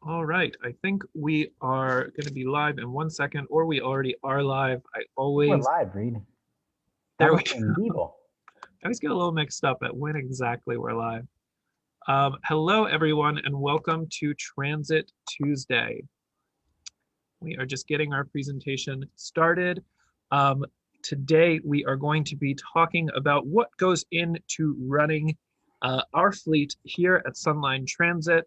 All right, I think we are going to be live in 1 second, or we already are live. We're live, Reed. There we Estamos en go. vivo. I always get a little mixed up at when exactly we're live. Hello, everyone, and welcome to Transit Tuesday. We are just getting our presentation started. Today, we are going to be talking about what goes into running our fleet here at SunLine Transit,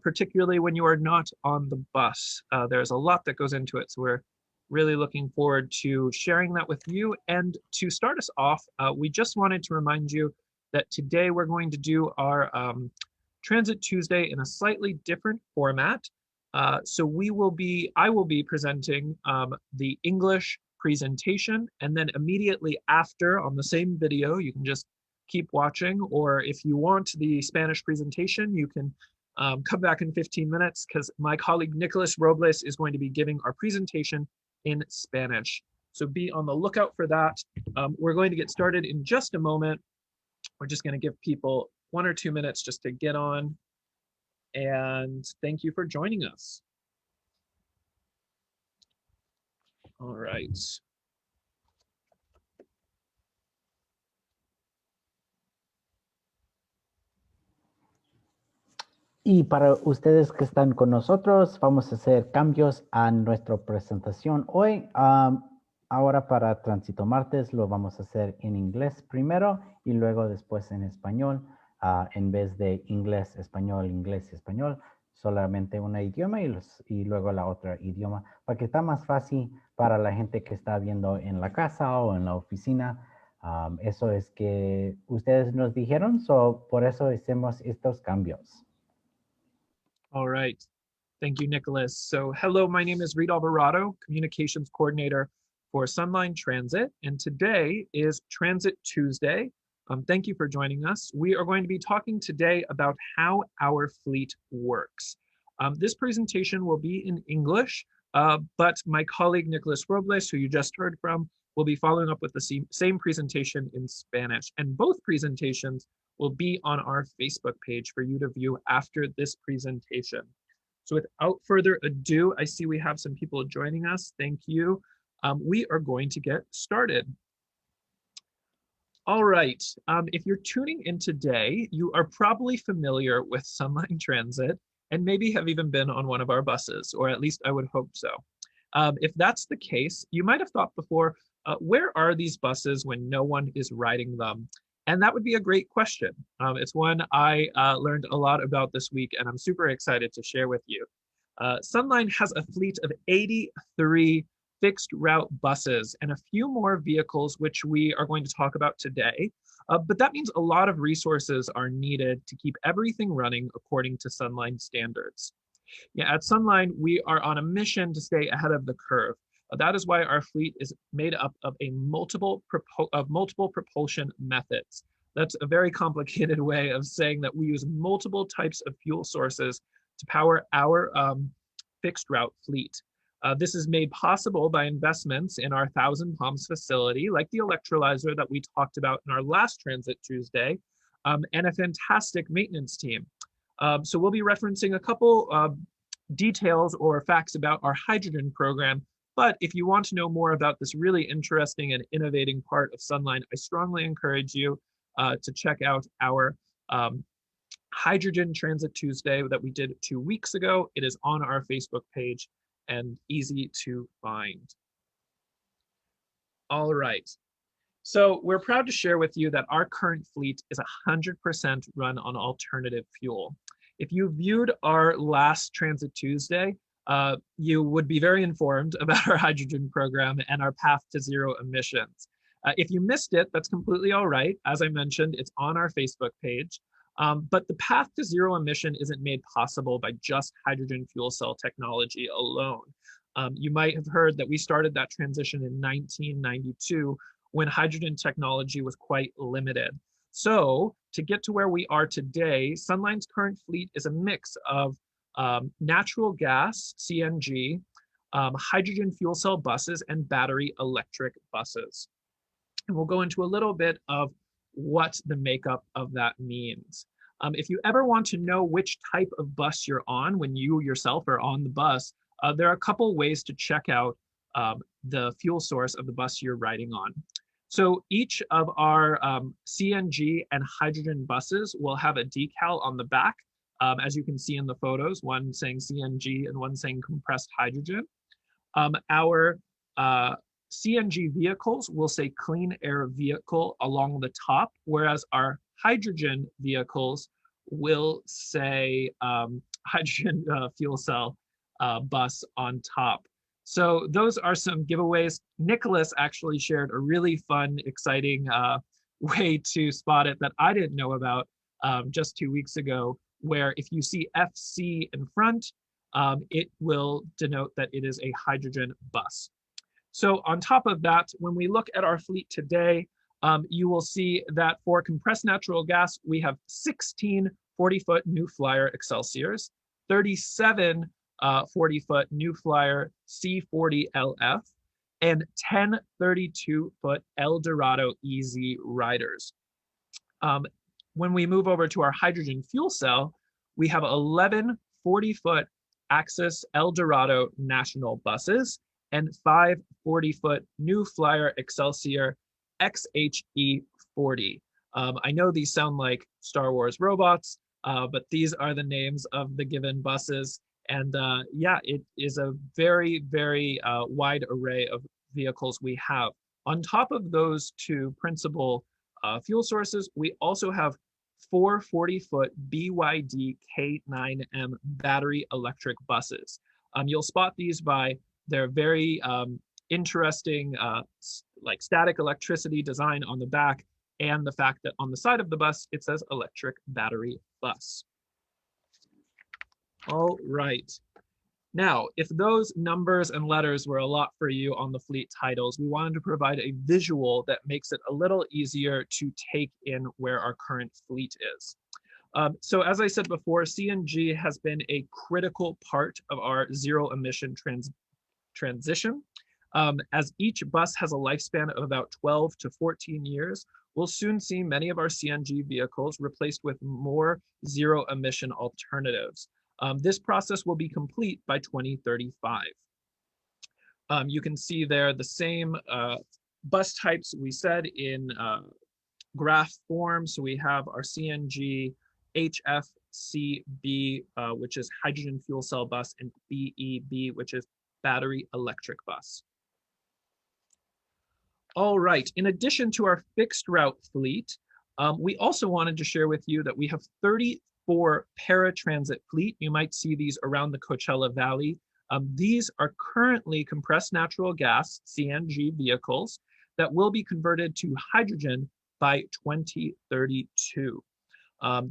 particularly when you are not on the bus. There's a lot that goes into it, so we're really looking forward to sharing that with you. And to start us off, we just wanted to remind you that today we're going to do our Transit Tuesday in a slightly different format. So I will be presenting the English presentation, and then immediately after on the same video, you can just keep watching, or if you want the Spanish presentation, you can come back in 15 minutes because my colleague Nicholas Robles is going to be giving our presentation in Spanish. So be on the lookout for that. We're going to get started in just a moment. We're just going to give people 1 or 2 minutes just to get on. And thank you for joining us. All right. Y para ustedes que están con nosotros, vamos a hacer cambios a nuestra presentación hoy. Ahora para Tránsito Martes lo vamos a hacer en inglés primero y luego después en español. En vez de inglés, español, solamente un idioma y luego la otra idioma, para que está más fácil para la gente que está viendo en la casa o en la oficina. Eso es que ustedes nos dijeron, por eso hacemos estos cambios. All right. Thank you, Nicholas. So hello, my name is Reed Alvarado, Communications Coordinator for SunLine Transit, and today is Transit Tuesday. Thank you for joining us. We are going to be talking today about how our fleet works. This presentation will be in English, but my colleague Nicholas Robles, who you just heard from, will be following up with the same presentation in Spanish. And both presentations will be on our Facebook page for you to view after this presentation. So without further ado, I see we have some people joining us. Thank you. We are going to get started. All right, if you're tuning in today, you are probably familiar with SunLine Transit and maybe have even been on one of our buses, or at least I would hope so. If that's the case, you might have thought before, where are these buses when no one is riding them? And that would be a great question. It's one I learned a lot about this week, and I'm super excited to share with you. SunLine has a fleet of 83 fixed route buses and a few more vehicles, which we are going to talk about today. But that means a lot of resources are needed to keep everything running according to SunLine standards. Yeah, at SunLine, we are on a mission to stay ahead of the curve. That is why our fleet is made up of multiple propulsion methods. That's a very complicated way of saying that we use multiple types of fuel sources to power our fixed route fleet. This is made possible by investments in our Thousand Palms facility, like the electrolyzer that we talked about in our last Transit Tuesday, and a fantastic maintenance team. So we'll be referencing a couple details or facts about our hydrogen program. But if you want to know more about this really interesting and innovating part of SunLine, I strongly encourage you to check out our Hydrogen Transit Tuesday that we did 2 weeks ago. It is on our Facebook page and easy to find. All right. So we're proud to share with you that our current fleet is 100% run on alternative fuel. If you viewed our last Transit Tuesday, you would be very informed about our hydrogen program and our path to zero emissions. If you missed it, that's completely all right. As I mentioned, it's on our Facebook page. But the path to zero emission isn't made possible by just hydrogen fuel cell technology alone. You might have heard that we started that transition in 1992 when hydrogen technology was quite limited. So to get to where we are today, SunLine's current fleet is a mix of natural gas, CNG, hydrogen fuel cell buses, and battery electric buses. And we'll go into a little bit of what the makeup of that means. If you ever want to know which type of bus you're on when you yourself are on the bus, there are a couple ways to check out the fuel source of the bus you're riding on. So each of our CNG and hydrogen buses will have a decal on the back, as you can see in the photos, one saying CNG and one saying compressed hydrogen. Our CNG vehicles will say clean air vehicle along the top, whereas our hydrogen vehicles will say hydrogen fuel cell bus on top. So those are some giveaways. Nicholas actually shared a really fun, exciting way to spot it that I didn't know about just 2 weeks ago, where if you see FC in front, it will denote that it is a hydrogen bus. So on top of that, when we look at our fleet today, you will see that for compressed natural gas, we have 16 40-foot New Flyer Excelsiors, 37 40-foot New Flyer C40LF, and 10 32-foot Eldorado EZ Riders. When we move over to our hydrogen fuel cell, we have 11 40-foot Axis Eldorado National buses and 5 40-foot New Flyer Excelsior XHE40. I know these sound like Star Wars robots, but these are the names of the given buses. And yeah, it is a very, very wide array of vehicles we have. On top of those two principal fuel sources, we also have 4 40-foot BYD K9M battery electric buses. You'll spot these by their very interesting like static electricity design on the back, and the fact that on the side of the bus, it says electric battery bus. All right. Now, if those numbers and letters were a lot for you on the fleet titles, we wanted to provide a visual that makes it a little easier to take in where our current fleet is. So as I said before, CNG has been a critical part of our zero emission transition. As each bus has a lifespan of about 12 to 14 years, we'll soon see many of our CNG vehicles replaced with more zero emission alternatives. This process will be complete by 2035. You can see there the same bus types we said in graph form. So we have our CNG HFCB, which is hydrogen fuel cell bus, and BEB, which is battery electric bus. All right, in addition to our fixed route fleet, we also wanted to share with you that we have 34 Paratransit Fleet. You might see these around the Coachella Valley. These are currently compressed natural gas, CNG vehicles that will be converted to hydrogen by 2032.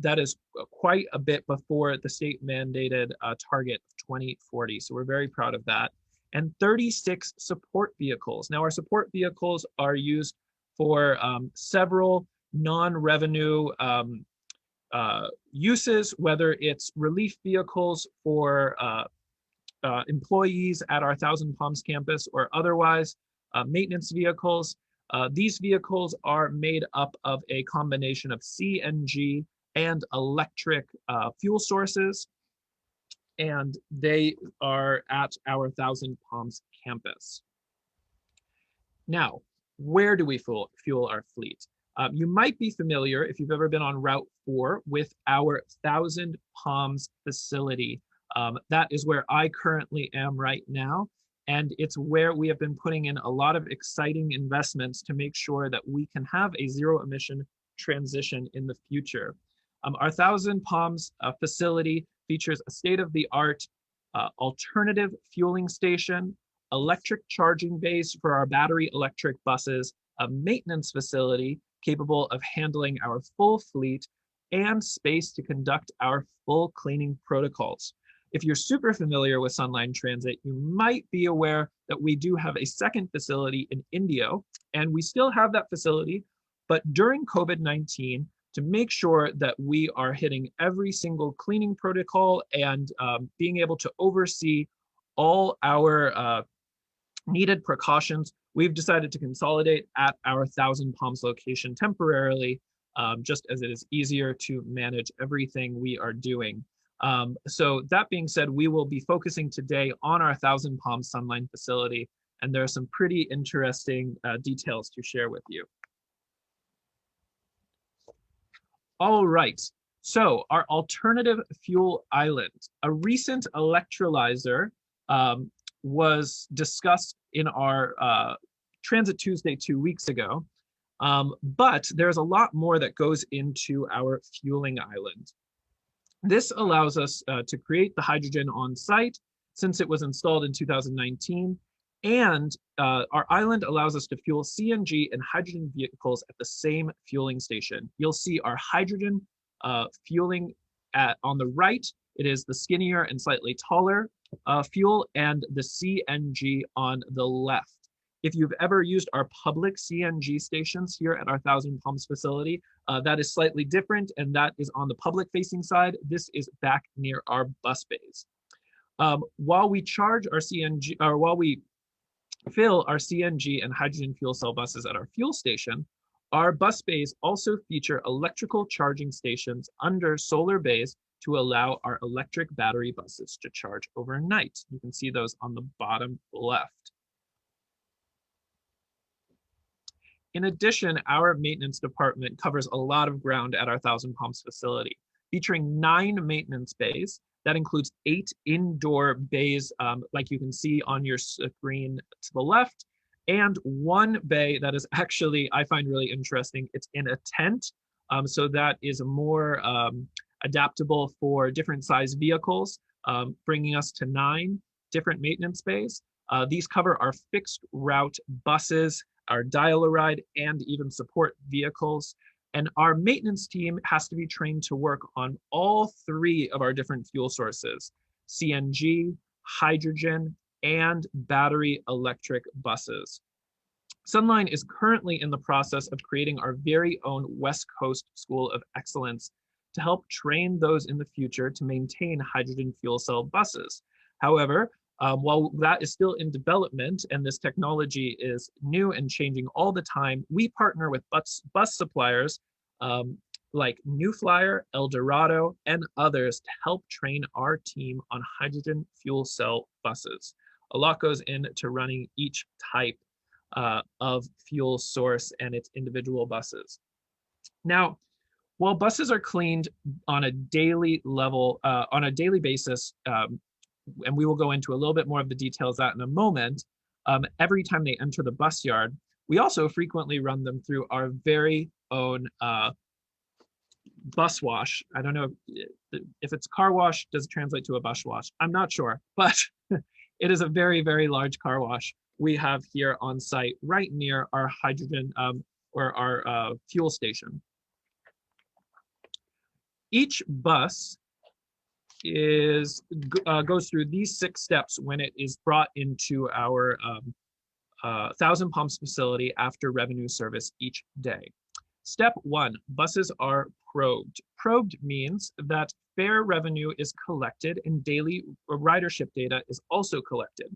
That is quite a bit before the state mandated target of 2040. So we're very proud of that. And 36 support vehicles. Now our support vehicles are used for several non-revenue uses, whether it's relief vehicles for employees at our Thousand Palms campus or otherwise, maintenance vehicles. These vehicles are made up of a combination of CNG and electric fuel sources, and they are at our Thousand Palms campus. Now, where do we fuel our fleet? You might be familiar, if you've ever been on Route 4, with our Thousand Palms facility. That is where I currently am right now, and it's where we have been putting in a lot of exciting investments to make sure that we can have a zero emission transition in the future. Our Thousand Palms facility features a state-of-the-art alternative fueling station, electric charging base for our battery electric buses, a maintenance facility capable of handling our full fleet, and space to conduct our full cleaning protocols. If you're super familiar with SunLine Transit, you might be aware that we do have a second facility in Indio, and we still have that facility, but during COVID-19, to make sure that we are hitting every single cleaning protocol and being able to oversee all our needed precautions, we've decided to consolidate at our Thousand Palms location temporarily just as it is easier to manage everything we are doing. So that being said, we will be focusing today on our Thousand Palms SunLine facility, and there are some pretty interesting details to share with you. All right, so our alternative fuel island, a recent electrolyzer was discussed in our Transit Tuesday 2 weeks ago, but there's a lot more that goes into our fueling island. This allows us to create the hydrogen on site since it was installed in 2019, and our island allows us to fuel CNG and hydrogen vehicles at the same fueling station. You'll see our hydrogen fueling on the right. It is the skinnier and slightly taller fuel, and the CNG on the left. If you've ever used our public CNG stations here at our Thousand Palms facility, that is slightly different, and that is on the public-facing side. This is back near our bus bays. While we charge our CNG, or while we fill our CNG and hydrogen fuel cell buses at our fuel station, our bus bays also feature electrical charging stations under solar bays to allow our electric battery buses to charge overnight. You can see those on the bottom left. In addition, our maintenance department covers a lot of ground at our Thousand Palms facility, featuring 9 maintenance bays. That includes 8 indoor bays, like you can see on your screen to the left, and 1 bay that is actually, I find really interesting. It's in a tent, so that is more adaptable for different size vehicles, bringing us to 9 different maintenance bays. These cover our fixed route buses, our dial-a-ride, and even support vehicles. And our maintenance team has to be trained to work on all 3 of our different fuel sources: CNG, hydrogen, and battery electric buses. SunLine is currently in the process of creating our very own West Coast School of Excellence to help train those in the future to maintain hydrogen fuel cell buses. However, while that is still in development and this technology is new and changing all the time, we partner with bus suppliers like New Flyer, El Dorado, and others to help train our team on hydrogen fuel cell buses. A lot goes into running each type of fuel source and its individual buses. Now, while buses are cleaned on a daily level, on a daily basis, and we will go into a little bit more of the details of that in a moment, every time they enter the bus yard, we also frequently run them through our very own bus wash. I don't know if it's car wash, does it translate to a bus wash? I'm not sure, but it is a very, very large car wash we have here on site right near our hydrogen or our fuel station. Each bus goes through these 6 steps when it is brought into our Thousand Palms facility after revenue service each day. Step 1, buses are probed. Probed means that fare revenue is collected and daily ridership data is also collected.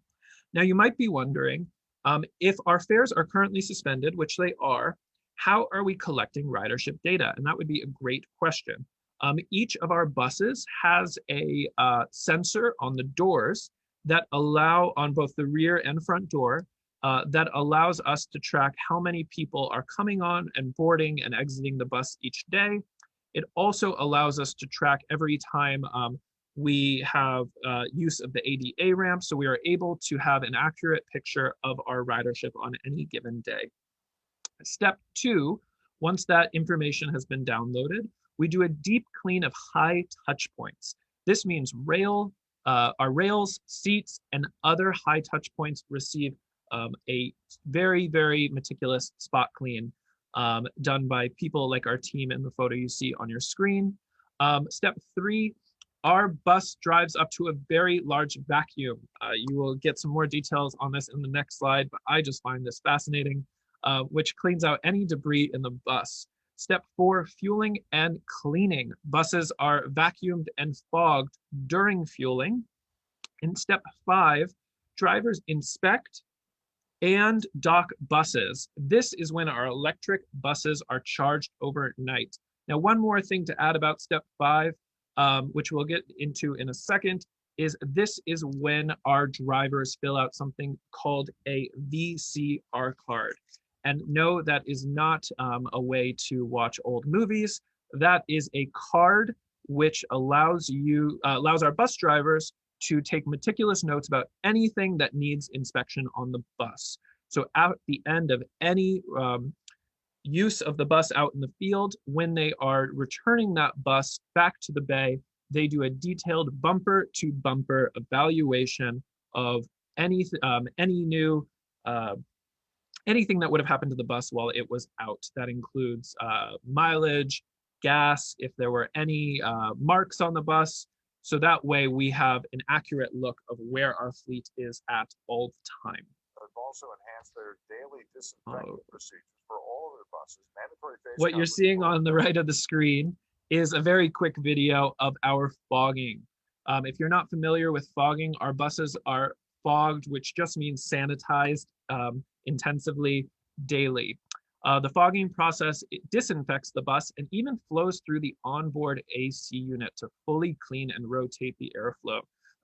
Now you might be wondering, if our fares are currently suspended, which they are, how are we collecting ridership data? And that would be a great question. Each of our buses has a sensor on the doors that allow, on both the rear and front door, that allows us to track how many people are coming on and boarding and exiting the bus each day. It also allows us to track every time we have use of the ADA ramp, so we are able to have an accurate picture of our ridership on any given day. Step 2, once that information has been downloaded, we do a deep clean of high touch points. This means our rails, seats, and other high touch points receive a very, very meticulous spot clean done by people like our team in the photo you see on your screen. Step 3, our bus drives up to a very large vacuum. You will get some more details on this in the next slide, but I just find this fascinating, which cleans out any debris in the bus. Step 4, fueling and cleaning. Buses are vacuumed and fogged during fueling. In step 5, drivers inspect, and dock buses. This is when our electric buses are charged overnight. Now, one more thing to add about step 5, which we'll get into in a second, is this is when our drivers fill out something called a VCR card. And no, that is not a way to watch old movies. That is a card which allows our bus drivers to take meticulous notes about anything that needs inspection on the bus. So at the end of any use of the bus out in the field, when they are returning that bus back to the bay, they do a detailed bumper to bumper evaluation of anything that would have happened to the bus while it was out. That includes mileage, gas, if there were any marks on the bus. So that way we have an accurate look of where our fleet is at all the time. They've also enhanced their daily disinfecting procedures for all of their buses. Mandatory face What you're seeing on the right of the screen is a very quick video of our fogging. If you're not familiar with fogging, our buses are fogged, which just means sanitized intensively daily. The fogging process disinfects the bus and even flows through the onboard AC unit to fully clean and rotate the airflow.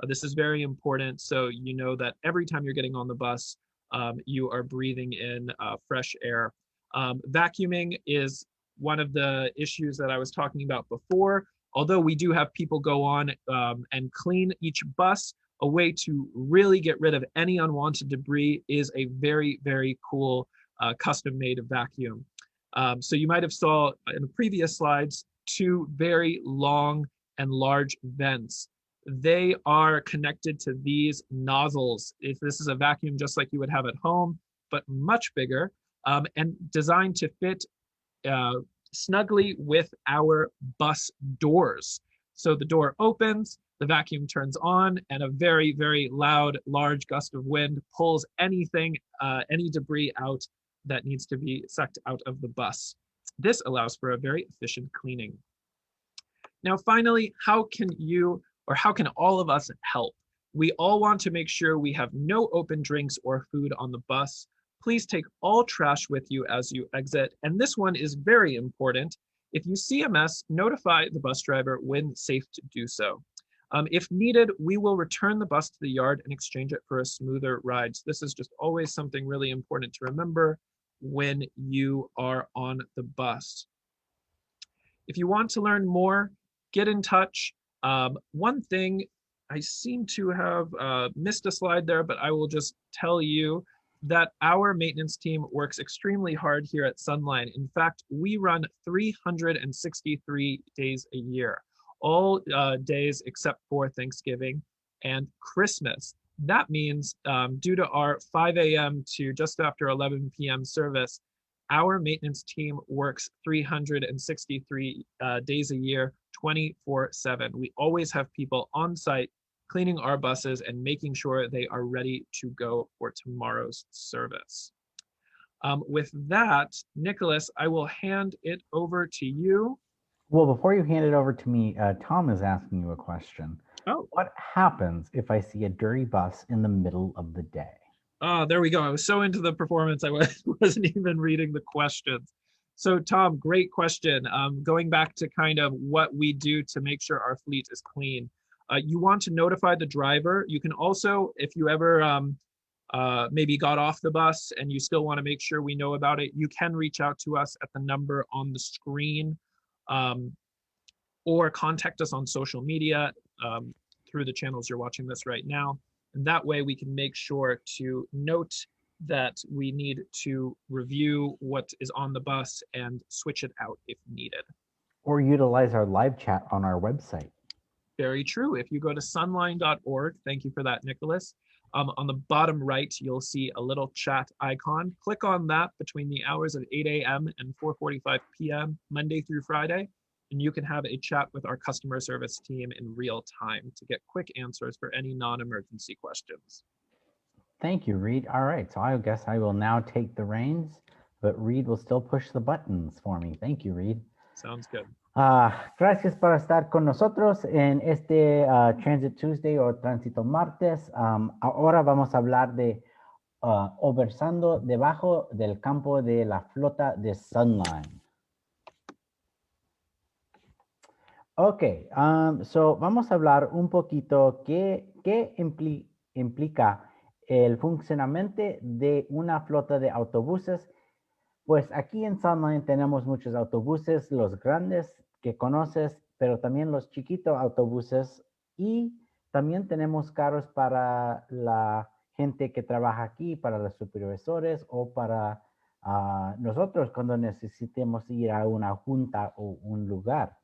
This is very important, so you know that every time you're getting on the bus, you are breathing in fresh air. Vacuuming is one of the issues that I was talking about before. Although we do have people go on and clean each bus, a way to really get rid of any unwanted debris is a very, very cool custom-made vacuum. So you might have saw in the previous slides 2 very long and large vents. They are connected to these nozzles. If this is a vacuum just like you would have at home, but much bigger, and designed to fit snugly with our bus doors. So the door opens, the vacuum turns on, and a very, very loud, large gust of wind pulls anything, any debris out that needs to be sucked out of the bus. This allows for a very efficient cleaning. Now, finally, how can all of us help? We all want to make sure we have no open drinks or food on the bus. Please take all trash with you as you exit. And this one is very important. If you see a mess, notify the bus driver when safe to do so. If needed, we will return the bus to the yard and exchange it for a smoother ride. So this is just always something really important to remember when you are on the bus. If you want to learn more, get in touch. One thing, I seem to have missed a slide there, but I will just tell you that our maintenance team works extremely hard here at SunLine. In fact, we run 363 days a year, all days except for Thanksgiving and Christmas. That means due to our 5 a.m. to just after 11 p.m. service, our maintenance team works 363 days a year, 24/7. We always have people on site cleaning our buses and making sure they are ready to go for tomorrow's service. With that, Nicholas, I will hand it over to you. Well, before you hand it over to me, Tom is asking you a question. Oh. What happens if I see a dirty bus in the middle of the day? Oh, there we go. I was so into the performance, I wasn't even reading the questions. So Tom, great question. Going back to kind of what we do to make sure our fleet is clean. You want to notify the driver. You can also, if you ever maybe got off the bus and you still want to make sure we know about it, you can reach out to us at the number on the screen, or contact us on social media through the channels you're watching this right now. And that way we can make sure to note that we need to review what is on the bus and switch it out if needed. Or utilize our live chat on our website. Very true. If you go to sunline.org, thank you for that, Nicholas. On the bottom right, you'll see a little chat icon. Click on that between the hours of 8 a.m. and 4:45 p.m. Monday through Friday, and you can have a chat with our customer service team in real time to get quick answers for any non-emergency questions. Thank you, Reed. All right, so I guess I will now take the reins, but Reed will still push the buttons for me. Thank you, Reed. Sounds good. Gracias por estar con nosotros en este Transit Tuesday o Tránsito Martes. Ahora vamos a hablar de versando debajo del campo de la flota de SunLine. Ok, so vamos a hablar un poquito qué implica el funcionamiento de una flota de autobuses. Pues aquí en SunLine tenemos muchos autobuses, los grandes que conoces, pero también los chiquitos autobuses, y también tenemos carros para la gente que trabaja aquí, para los supervisores o para nosotros cuando necesitemos ir a una junta o un lugar.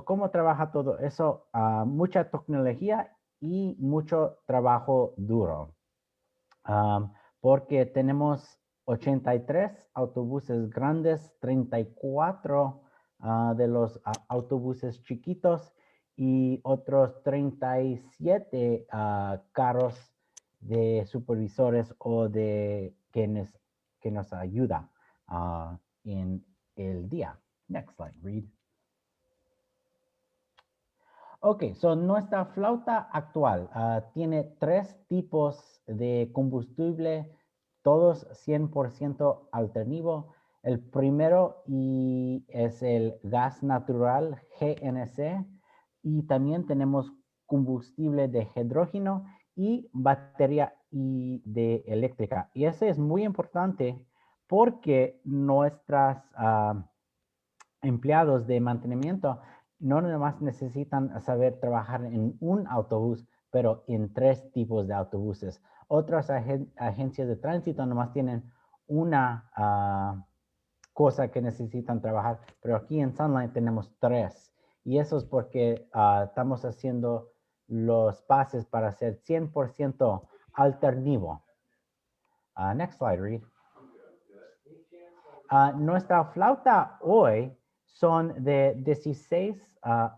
¿Cómo trabaja todo eso? Mucha tecnología y mucho trabajo duro. Porque tenemos 83 autobuses grandes, 34 de los autobuses chiquitos y otros 37 carros de supervisores o de quienes que nos ayuda en el día. Next slide, Reed. Ok, so nuestra flauta actual tiene 3 tipos de combustible, todos 100% alternativo. El primero es el gas natural, GNC, y también tenemos combustible de hidrógeno y batería de eléctrica. Y ese es muy importante porque nuestras empleados de mantenimiento no nomás necesitan saber trabajar en un autobús, pero en 3 tipos de autobuses. Otras agencias de tránsito nomás tienen una cosa que necesitan trabajar, pero aquí en SunLine tenemos 3. Y eso es porque estamos haciendo los pases para ser 100% alternativo. Next slide, Reed. Nuestra flauta hoy son de 16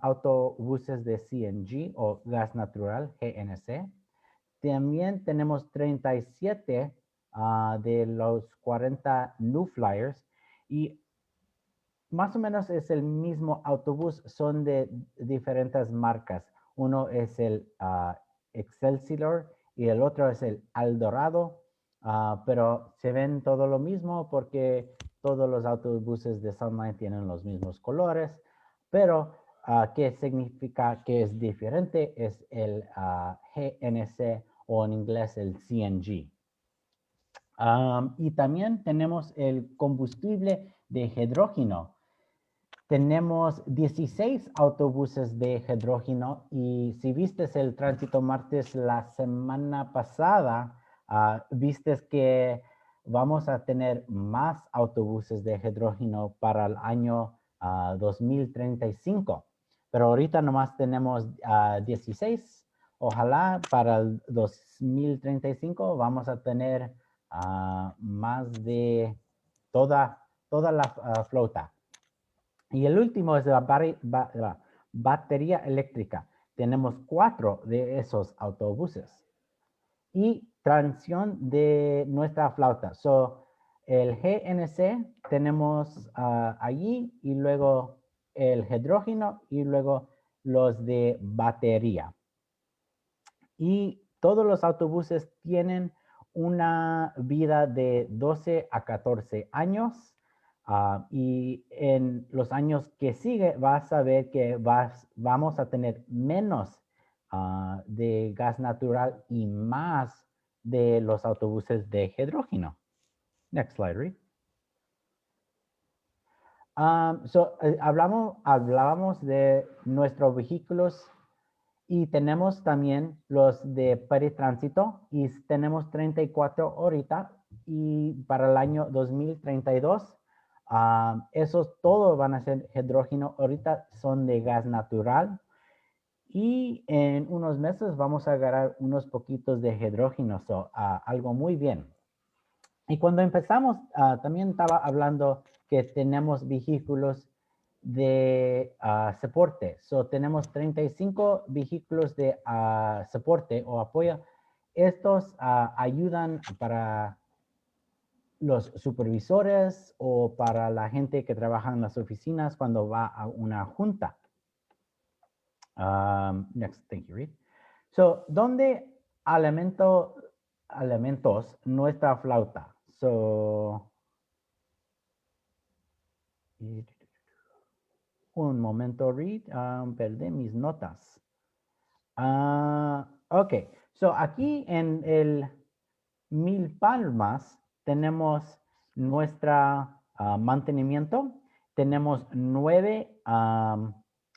autobuses de CNG o gas natural, GNC. También tenemos 37 de los 40 New Flyers y más o menos es el mismo autobús, son de diferentes marcas. Uno es el Excelsior y el otro es el Eldorado, pero se ven todo lo mismo porque todos los autobuses de SunLine tienen los mismos colores, pero ¿qué significa que es diferente? Es el GNC o en inglés el CNG. Y también tenemos el combustible de hidrógeno. Tenemos 16 autobuses de hidrógeno y si viste el tránsito martes la semana pasada, viste que vamos a tener más autobuses de hidrógeno para el año 2035. Pero ahorita nomás tenemos 16. Ojalá para el 2035 vamos a tener más de toda la flota. Y el último es la batería eléctrica. Tenemos 4 de esos autobuses. Y tracción de nuestra flauta. El GNC tenemos allí y luego el hidrógeno y luego los de batería. Y todos los autobuses tienen una vida de 12 a 14 años. Y en los años que sigue vas a ver que vamos a tener menos de gas natural y más de los autobuses de hidrógeno. Next slide, Reed. Hablábamos de nuestros vehículos y tenemos también los de paratránsito y tenemos 34 ahorita y para el año 2032 esos todos van a ser hidrógeno, ahorita son de gas natural y en unos meses vamos a agarrar unos poquitos de hidrógeno, algo muy bien. Y cuando empezamos, también estaba hablando que tenemos vehículos de soporte. Tenemos 35 vehículos de soporte o apoyo. Estos ayudan para los supervisores o para la gente que trabaja en las oficinas cuando va a una junta. Next, thank you, Reed. ¿Dónde alimento elementos nuestra flauta. So, un momento, Reed. Perdí mis notas. Ok. So, aquí en el Milpalmas tenemos nuestra mantenimiento. Tenemos 9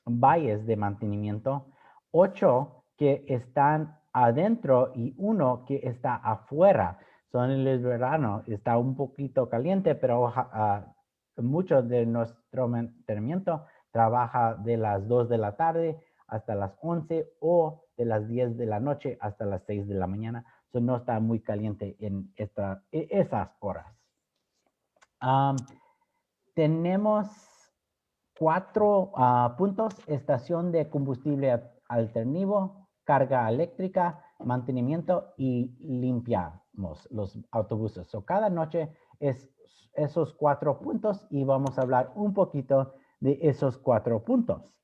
valles de mantenimiento, 8 que están adentro y 1 que está afuera. Son en el verano, está un poquito caliente, pero mucho de nuestro mantenimiento trabaja de las 2 de la tarde hasta las 11 o de las 10 de la noche hasta las 6 de la mañana. So no está muy caliente en esas horas. Tenemos 4 puntos: estación de combustible alternativo, carga eléctrica, mantenimiento y limpiamos los autobuses. So cada noche es esos 4 puntos y vamos a hablar un poquito de esos 4 puntos.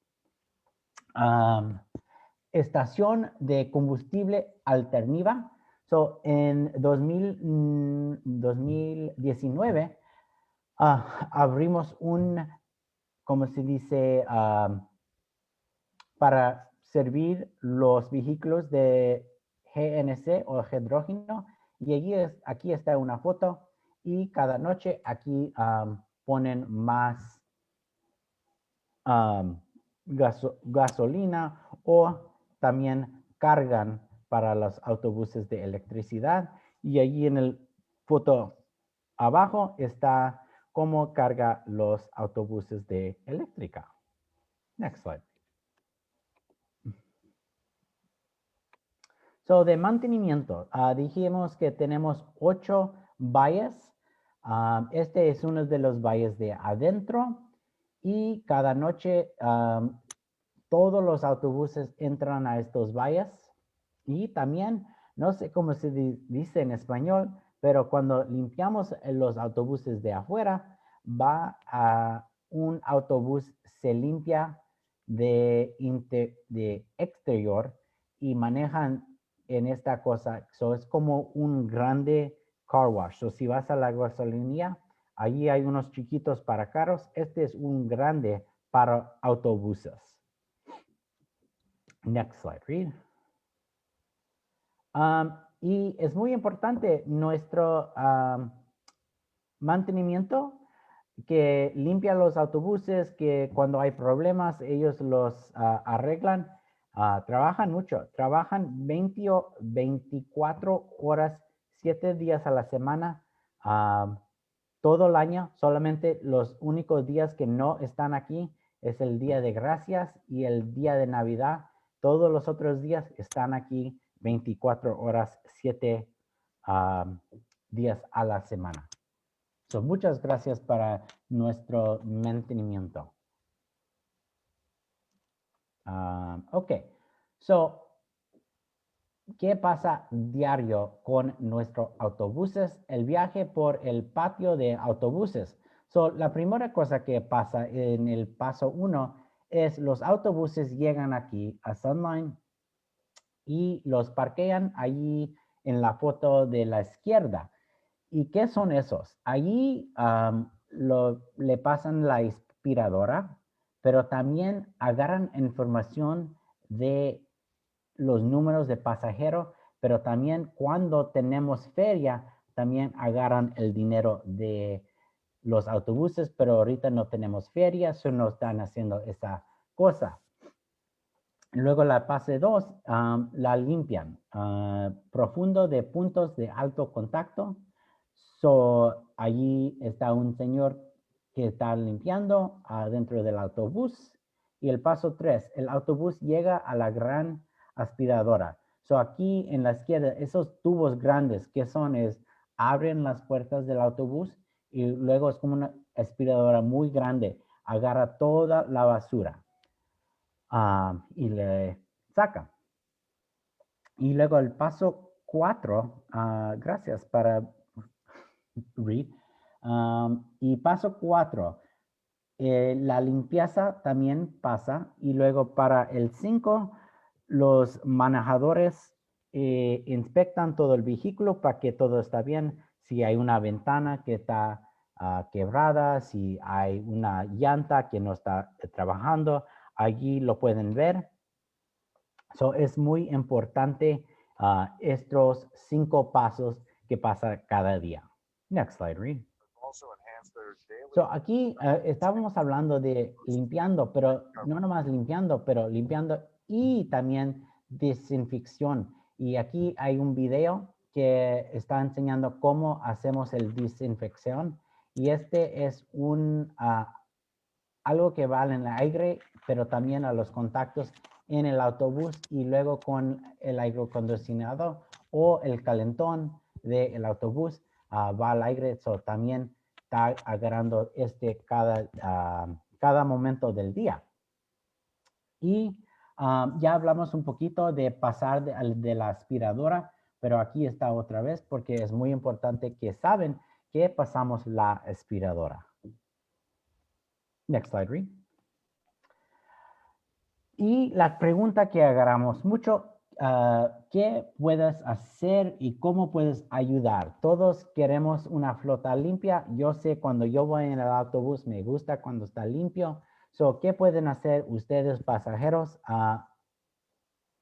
Estación de combustible alternativa. So, en 2019 abrimos ¿cómo se dice? Para servir los vehículos de GNC o hidrógeno. Y aquí está una foto. Y cada noche aquí ponen más gasolina o también cargan para los autobuses de electricidad. Y allí en el foto abajo está cómo carga los autobuses de eléctrica. Next slide. So, de mantenimiento, dijimos que tenemos 8 valles. Este es uno de los valles de adentro. Y cada noche todos los autobuses entran a estos valles. Y también, no sé cómo se dice en español, pero cuando limpiamos los autobuses de afuera, va a un autobús, se limpia de exterior y manejan en esta cosa. So, es como un grande car wash. So, si vas a la gasolinera, allí hay unos chiquitos para carros. Este es un grande para autobuses. Next slide, Reed. Y es muy importante nuestro mantenimiento, que limpia los autobuses, que cuando hay problemas ellos los arreglan. Trabajan mucho, trabajan 24 horas, 7 días a la semana, todo el año. Solamente los únicos días que no están aquí es el día de gracias y el día de Navidad. Todos los otros días están aquí 24 horas, 7 días a la semana. So, muchas gracias para nuestro mantenimiento. Ok. So, ¿qué pasa diario con nuestros autobuses? El viaje por el patio de autobuses. So, la primera cosa que pasa en el paso 1 es los autobuses llegan aquí a SunLine y los parquean allí en la foto de la izquierda. ¿Y qué son esos? Allí le pasan la aspiradora, pero también agarran información de los números de pasajeros, pero también cuando tenemos feria, también agarran el dinero de los autobuses, pero ahorita no tenemos feria, solo no están haciendo esa cosa. Luego la fase 2, la limpian. Profundo de puntos de alto contacto. So, allí está un señor que está limpiando dentro del autobús. Y el paso 3, el autobús llega a la gran aspiradora. So, aquí en la izquierda, esos tubos grandes que son abren las puertas del autobús y luego es como una aspiradora muy grande. Agarra toda la basura y le saca. Y luego el paso 4, gracias para Reed. Y paso 4, la limpieza también pasa. Y luego para el 5, los manejadores inspectan todo el vehículo para que todo está bien. Si hay una ventana que está quebrada, si hay una llanta que no está trabajando, allí lo pueden ver. So, es muy importante estos 5 pasos que pasa cada día. Next slide, Reed. Also enhance their daily So, aquí estábamos hablando de limpiando, pero no nomás limpiando, pero limpiando y también desinfección. Y aquí hay un video que está enseñando cómo hacemos el desinfección. Y este es algo que va en el aire, pero también a los contactos en el autobús y luego con el aire acondicionado o el calentón del autobús va al aire. So, también está agarrando cada momento del día. Y ya hablamos un poquito de pasar de la aspiradora, pero aquí está otra vez porque es muy importante que saben que pasamos la aspiradora. Next slide, Reed. Y la pregunta que agarramos mucho, ¿qué puedes hacer y cómo puedes ayudar? Todos queremos una flota limpia. Yo sé cuando yo voy en el autobús me gusta cuando está limpio. So, ¿qué pueden hacer ustedes pasajeros a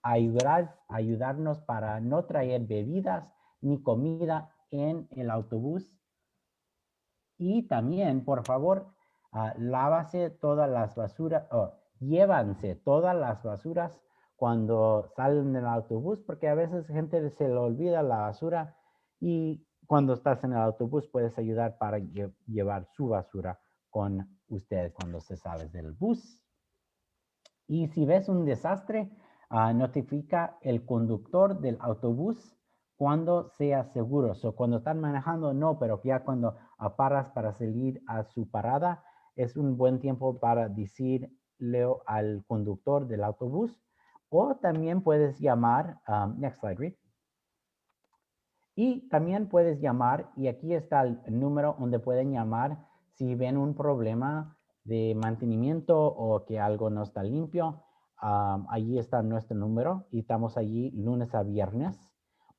ayudarnos para no traer bebidas ni comida en el autobús? Y también, por favor, lávase todas las basuras, llévanse todas las basuras cuando salen del autobús, porque a veces gente se le olvida la basura y cuando estás en el autobús puedes ayudar para llevar su basura con usted cuando se sale del bus. Y si ves un desastre, notifica el conductor del autobús cuando sea seguro. So, cuando están manejando, no, pero ya cuando paras para salir a su parada, es un buen tiempo para decirle al conductor del autobús. O también puedes llamar, next slide, Reed. Y también puedes llamar, y aquí está el número donde pueden llamar si ven un problema de mantenimiento o que algo no está limpio. Allí está nuestro número y estamos allí lunes a viernes.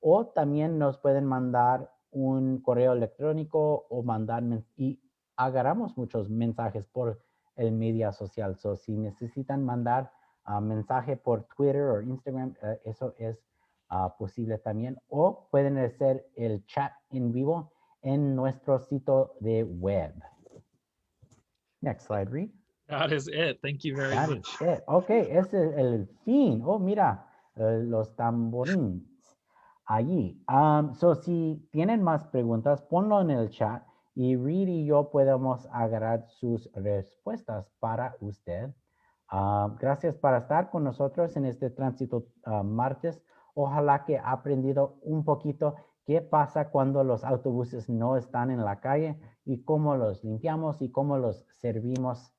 O también nos pueden mandar un correo electrónico o mandar, y agarramos muchos mensajes por el media social. So, si necesitan mandar mensaje por Twitter o Instagram, eso es posible también. O pueden hacer el chat en vivo en nuestro sitio de web. Next slide, Reed. That is it. Thank you very That much. is it. Ok, ese es el fin. Oh, mira, los tamborines allí. So, si tienen más preguntas, ponlo en el chat y Reed y yo podemos agarrar sus respuestas para usted. Gracias por estar con nosotros en este tránsito martes. Ojalá que ha aprendido un poquito qué pasa cuando los autobuses no están en la calle y cómo los limpiamos y cómo los servimos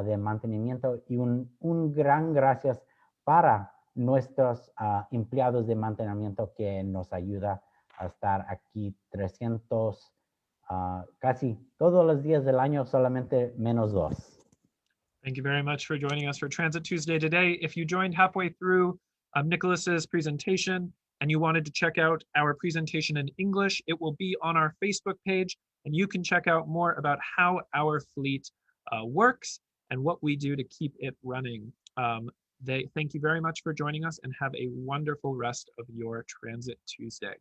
de mantenimiento. Y un gran gracias para nuestros empleados de mantenimiento que nos ayuda a estar aquí 300, casi todos los días del año, solamente menos 2. Thank you very much for joining us for Transit Tuesday today. If you joined halfway through Nicholas's presentation and you wanted to check out our presentation in English, it will be on our Facebook page, and you can check out more about how our fleet works and what we do to keep it running. Thank you very much for joining us and have a wonderful rest of your Transit Tuesday.